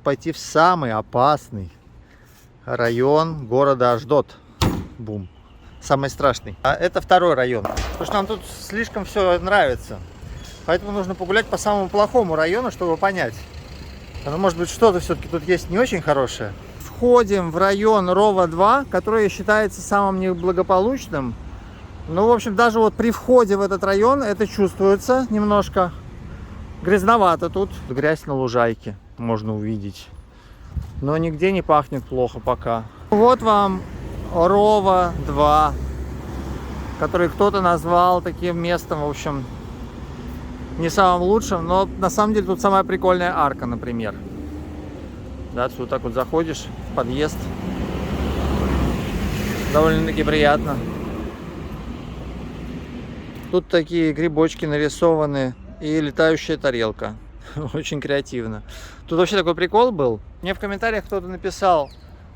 пойти в самый опасный район города Ашдод. Бум. Самый страшный. А это второй район. Потому что нам тут слишком все нравится. Поэтому нужно погулять по самому плохому району, чтобы понять. Ну, может быть, что-то все-таки тут есть не очень хорошее. Входим в район Рова-2, который считается самым неблагополучным. Ну, в общем, даже вот при входе в этот район это чувствуется немножко. Грязновато тут. Грязь на лужайке можно увидеть. Но нигде не пахнет плохо пока. Вот вам Рова-2, который кто-то назвал таким местом, в общем, не самым лучшим, но на самом деле тут самая прикольная арка, например. Да, ты вот так вот заходишь в подъезд. Довольно-таки приятно. Тут такие грибочки нарисованы и летающая тарелка. Очень креативно. Тут вообще такой прикол был. Мне в комментариях кто-то написал: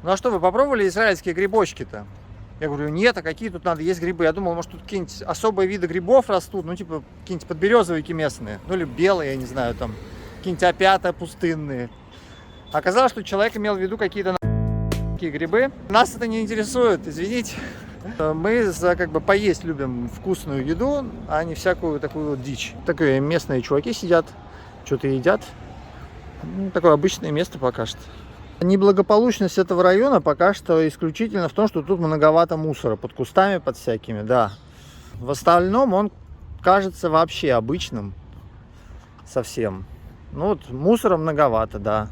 ну а что, вы попробовали израильские грибочки-то? Я говорю, нет, а какие тут надо есть грибы? Я думал, может, тут какие-нибудь особые виды грибов растут, ну, типа, какие-нибудь подберезовики местные, ну, или белые, я не знаю, там, какие-нибудь опята пустынные. Оказалось, что человек имел в виду какие-то грибы. Нас это не интересует, извините. Мы как бы поесть любим вкусную еду, а не всякую такую вот дичь. Такие местные чуваки сидят, что-то едят. Ну, такое обычное место пока что. Неблагополучность этого района пока что исключительно в том, что тут многовато мусора под кустами, под всякими, да. В остальном он кажется вообще обычным совсем. Ну вот мусора многовато, да.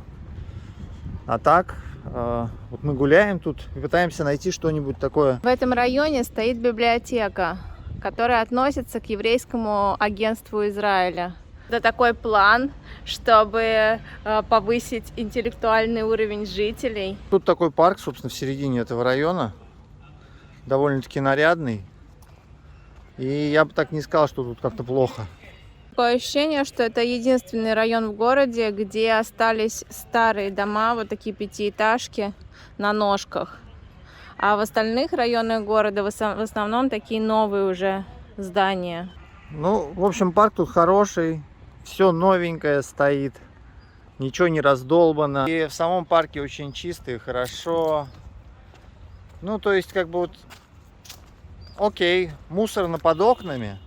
А так, вот мы гуляем тут и пытаемся найти что-нибудь такое. В этом районе стоит библиотека, которая относится к еврейскому агентству Израиля. Это такой план, чтобы повысить интеллектуальный уровень жителей. Тут такой парк, собственно, в середине этого района. Довольно-таки нарядный. И я бы так не сказал, что тут как-то плохо. Такое ощущение, что это единственный район в городе, где остались старые дома, вот такие пятиэтажки на ножках. А в остальных районах города в основном такие новые уже здания. Ну, в общем, парк тут хороший. Все новенькое стоит, ничего не раздолбано. И в самом парке очень чисто и хорошо. Ну, то есть, как бы вот, окей, мусорно под окнами.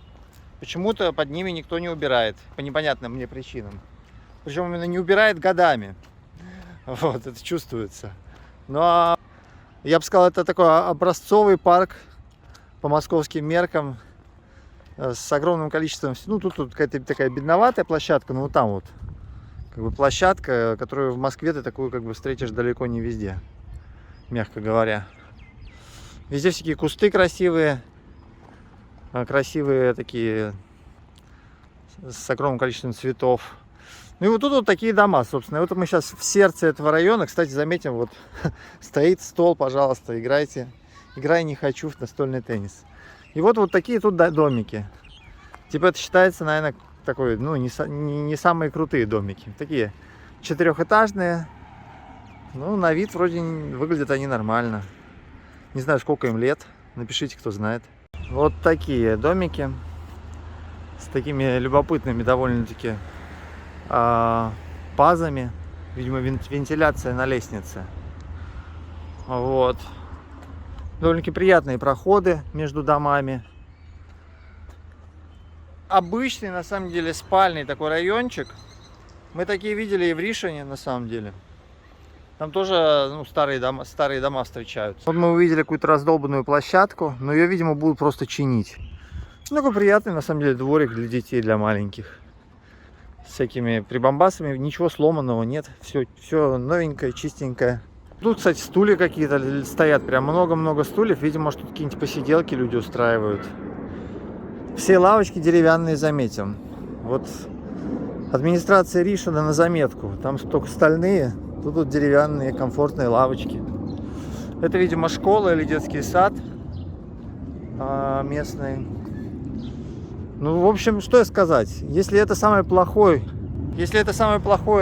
Почему-то под ними никто не убирает, по непонятным мне причинам. Причем именно не убирает годами. Вот, это чувствуется. Но я бы сказал, это такой образцовый парк по московским меркам. С огромным количеством, ну тут какая-то такая бедноватая площадка, но вот там вот как бы площадка, которую в Москве ты такую как бы встретишь далеко не везде, мягко говоря. Везде всякие кусты красивые такие с огромным количеством цветов. Ну и вот тут вот такие дома, собственно. И вот мы сейчас в сердце этого района. Кстати, заметим, вот стоит стол, пожалуйста, играйте. Играй не хочу в настольный теннис. И вот такие тут домики. Типа это считается, наверное, такой, ну, не самые крутые домики. Такие четырехэтажные. Ну, на вид вроде выглядят они нормально. Не знаю, сколько им лет. Напишите, кто знает. Вот такие домики. С такими любопытными довольно-таки пазами. Видимо, вентиляция на лестнице. Вот. Довольно-таки приятные проходы между домами. Обычный, на самом деле, спальный такой райончик. Мы такие видели и в Ришоне, на самом деле. Там тоже, ну, старые дома встречаются. Вот мы увидели какую-то раздолбанную площадку, но ее, видимо, будут просто чинить. Ну, такой приятный, на самом деле, дворик для детей, для маленьких. С всякими прибамбасами, ничего сломанного нет. Все новенькое, чистенькое. Тут, кстати, стулья какие-то стоят, прям много-много стульев. Видимо, может, тут какие-нибудь посиделки люди устраивают. Все лавочки деревянные, заметим. Вот администрация Ришона на заметку. Там только стальные, тут деревянные комфортные лавочки. Это, видимо, школа или детский сад местный. Ну, в общем, что я сказать. Если это самый плохой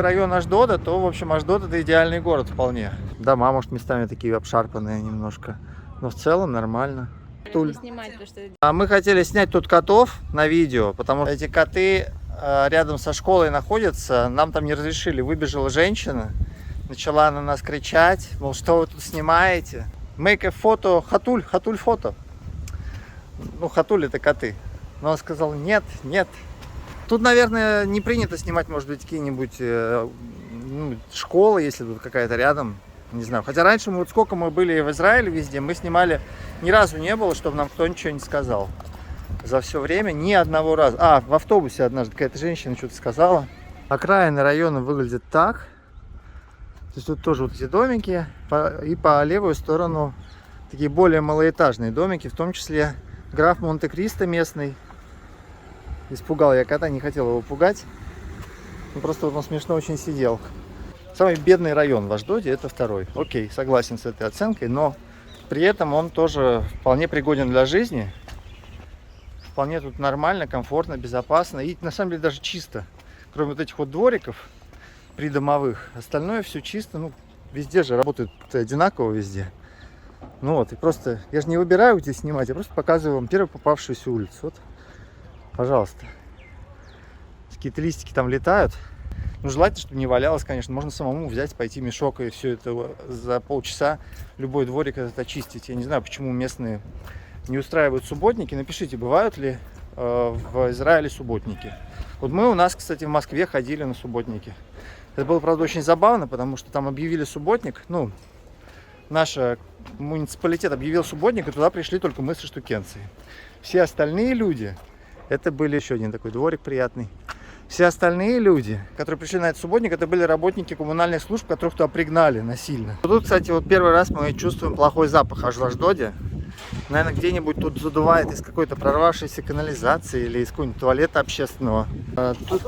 район Ашдода, то, в общем, Ашдод — это идеальный город вполне. Дома, может, местами такие обшарпанные немножко. Но в целом нормально. А мы хотели снять тут котов на видео, потому что эти коты рядом со школой находятся. Нам там не разрешили. Выбежала женщина, начала на нас кричать, мол, что вы тут снимаете? Make a photo, хатуль фото. Ну, хатуль это коты. Но он сказал, нет. Тут, наверное, не принято снимать, может быть, какие-нибудь школы, если тут какая-то рядом. Не знаю. Хотя раньше сколько мы были в Израиле везде, мы снимали, ни разу не было, чтобы нам кто ничего не сказал. За все время ни одного раза. В автобусе однажды какая-то женщина что-то сказала. Окраины района выглядят так. То есть тут тоже вот эти домики. И по левую сторону такие более малоэтажные домики. В том числе граф Монте-Кристо местный. Испугал я кота, не хотел его пугать. Просто вот он смешно очень сидел. Самый бедный район в Ашдоде это второй. Окей, согласен с этой оценкой, но при этом он тоже вполне пригоден для жизни. Вполне тут нормально, комфортно, безопасно и на самом деле даже чисто. Кроме вот этих вот двориков придомовых, остальное все чисто. Ну, везде же работает одинаково везде. Ну вот, и просто, я же не выбираю, где снимать, я просто показываю вам первую попавшуюся улицу. Вот, пожалуйста. Какие-то листики там летают. Ну, желательно, чтобы не валялось, конечно. Можно самому взять, пойти мешок и все это за полчаса любой дворик этот очистить. Я не знаю, почему местные не устраивают субботники. Напишите, бывают ли в Израиле субботники. Вот мы у нас, кстати, в Москве ходили на субботники. Это было, правда, очень забавно, потому что там объявили субботник. Ну, наш муниципалитет объявил субботник, и туда пришли только мы со штукенцией. Все остальные люди, это были еще один такой дворик приятный. Все остальные люди, которые пришли на этот субботник, это были работники коммунальных служб, которых туда пригнали насильно. Тут, кстати, вот первый раз мы чувствуем плохой запах аж в Ашдоде. Наверное, где-нибудь тут задувает из какой-то прорвавшейся канализации или из какого-нибудь туалета общественного. Тут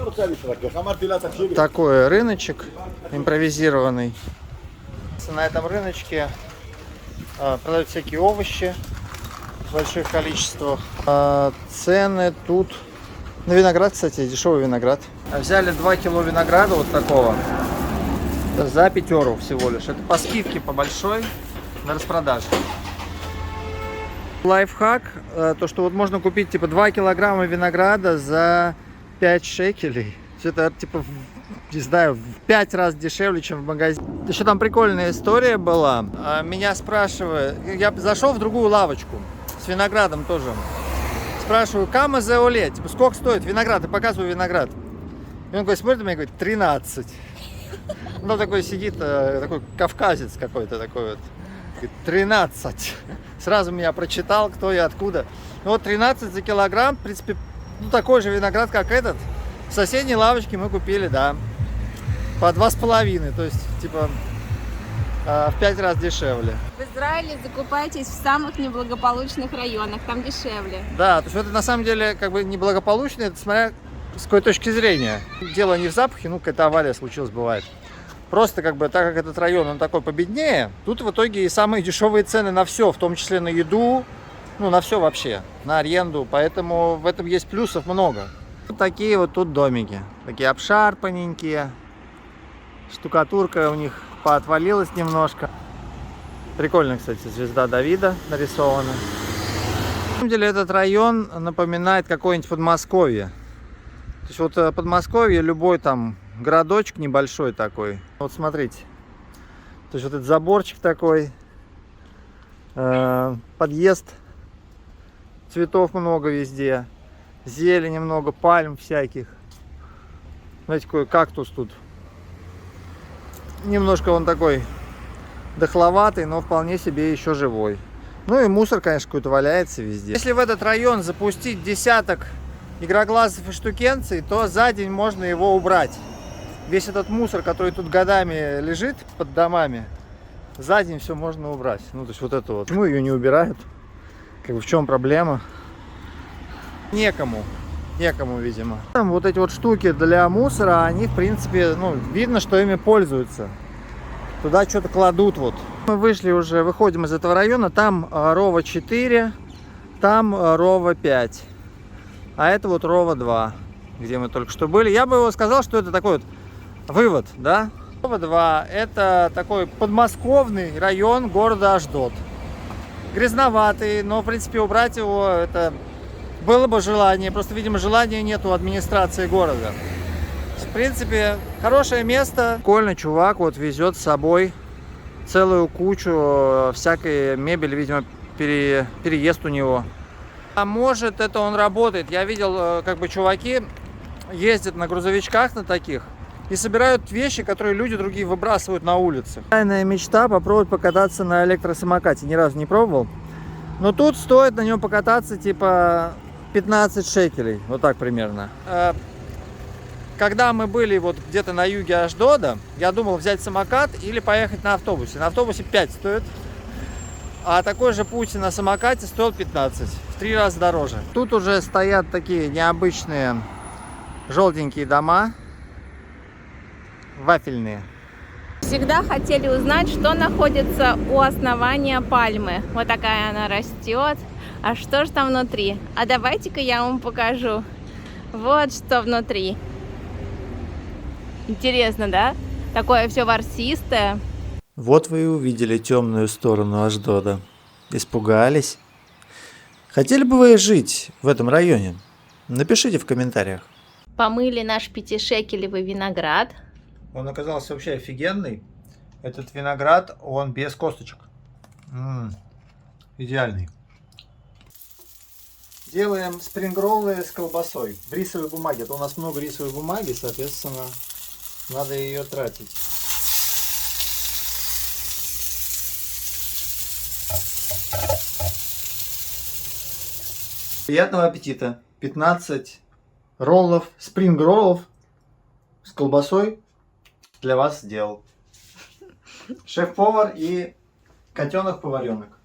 такой рыночек импровизированный. На этом рыночке продают всякие овощи в больших количествах. Цены тут... На виноград, кстати, дешевый виноград. Взяли 2 кило винограда вот такого за 5 евро всего лишь. Это по скидке, по большой, на распродаже. Лайфхак, то что вот можно купить типа 2 килограмма винограда за 5 шекелей. Это типа, не знаю, в 5 раз дешевле, чем в магазине. Еще там прикольная история была. Меня спрашивают, я зашел в другую лавочку с виноградом тоже. Спрашиваю, кама за оле, типа, сколько стоит виноград, и показываю виноград. И он смотрит на меня и говорит, 13. Ну, такой сидит, такой кавказец какой-то такой вот. Говорит, 13. Сразу меня прочитал, кто и откуда. Ну, вот 13 за килограмм, в принципе, ну, такой же виноград, как этот. В соседней лавочке мы купили, да, по 2,5. То есть, типа, в 5 раз дешевле. В Израиле закупайтесь в самых неблагополучных районах, там дешевле. Да, то есть это на самом деле как бы неблагополучно, это смотря с какой точки зрения. Дело не в запахе, ну какая-то авария случилась, бывает. Просто как бы, так как этот район, он такой победнее, тут в итоге и самые дешевые цены на все, в том числе на еду, ну на все вообще, на аренду, поэтому в этом есть плюсов много. Вот такие вот тут домики, такие обшарпаненькие, штукатурка у них поотвалилась немножко. Прикольно, кстати, звезда Давида нарисована. На самом деле этот район напоминает какое-нибудь Подмосковье. То есть вот Подмосковье, любой там городочек небольшой такой. Вот смотрите. То есть вот этот заборчик такой. Подъезд. Цветов много везде. Зелени много, пальм всяких. Знаете, какой кактус тут. Немножко он такой дохловатый, но вполне себе еще живой. Ну и мусор, конечно, какой-то валяется везде. Если в этот район запустить десяток игроглазов и штукенций, то за день можно его убрать. Весь этот мусор, который тут годами лежит под домами, за день все можно убрать. Ну, то есть вот это вот. Почему ее не убирают? Как бы в чем проблема? Некому, видимо. Там вот эти вот штуки для мусора, они, в принципе, ну, видно, что ими пользуются. Туда что-то кладут вот. Мы выходим из этого района, там Рова 4, там Рова 5. А это вот Рова 2, где мы только что были. Я бы его сказал, что это такой вот вывод, да? Рова 2 это такой подмосковный район города Ашдод. Грязноватый, но, в принципе, убрать его это... Было бы желание, просто, видимо, желания нет у администрации города. В принципе, хорошее место. Прикольный чувак вот везет с собой целую кучу всякой мебели, видимо, переезд у него. А может, это он работает. Я видел, как бы чуваки ездят на грузовичках на таких и собирают вещи, которые люди другие выбрасывают на улицах. Тайная мечта попробовать покататься на электросамокате. Ни разу не пробовал. Но тут стоит на нем покататься типа 15 шекелей. Вот так примерно. Когда мы были вот где-то на юге Ашдода, я думал взять самокат или поехать на автобусе. На автобусе 5 стоит. А такой же путь на самокате стоил 15. В 3 раза дороже. Тут уже стоят такие необычные желтенькие дома. Вафельные. Всегда хотели узнать, что находится у основания пальмы. Вот такая она растет. А что же там внутри? А давайте-ка я вам покажу. Вот что внутри. Интересно, да? Такое все ворсистое. Вот вы и увидели темную сторону Ашдода. Испугались? Хотели бы вы жить в этом районе? Напишите в комментариях. Помыли наш 5-шекелевый виноград. Он оказался вообще офигенный. Этот виноград, он без косточек. Идеальный. Делаем спрингроллы с колбасой в рисовой бумаге. Это у нас много рисовой бумаги, соответственно, надо ее тратить. Приятного аппетита! 15 роллов, спрингроллов с колбасой для вас сделал. Шеф-повар и котенок-поваренок.